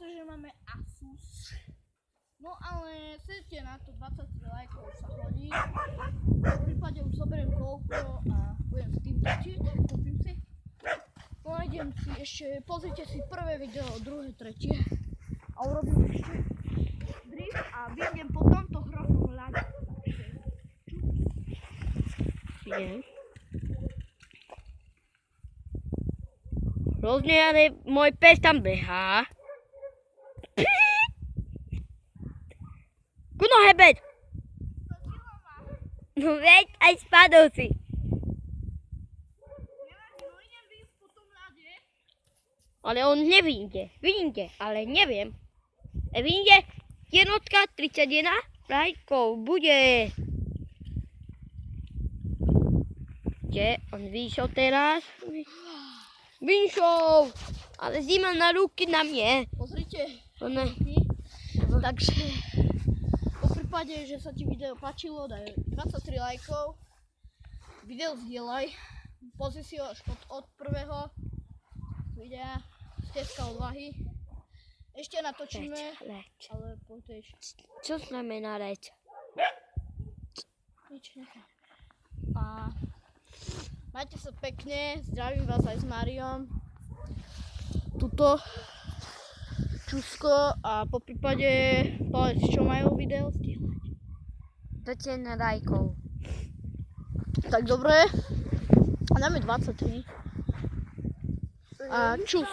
pretože máme Asus. No ale sledujte na to, 23 lajkov sa hodí. V prípade už zoberiem GoPro a budem s tým točiť, kúpim si. Nájdem si ešte, pozrite si prvé video, druhé, tretie. A urobím ešte drift a vyjdem po tomto hroznom ľade. Hrozne, ale môj pes tam behá. Kuno hebet! No veď, aj spadol si. Ale on nevyjde, ale neviem. Vyjde jednotka 31 lajkov, bude. Kde? On vyšiel teraz. Vyšiel! Ale zima na ruky na mne. Pozrite. Ruky. Takže v prípade, že sa ti video páčilo, daj 23 lajkov. Video zdieľaj. Pozri si ho až od prvého videa. Stezka odvahy. Ešte natočíme. Leď. Ale poďte. Čo znamená leď? Nič nechá. A majte sa pekne, zdravím vás aj s Máriom. Tuto Čusko a po prípade povedz, čo majú video zdieľať. Dajte na lajkov. Tak dobre. A dáme 23. A čus.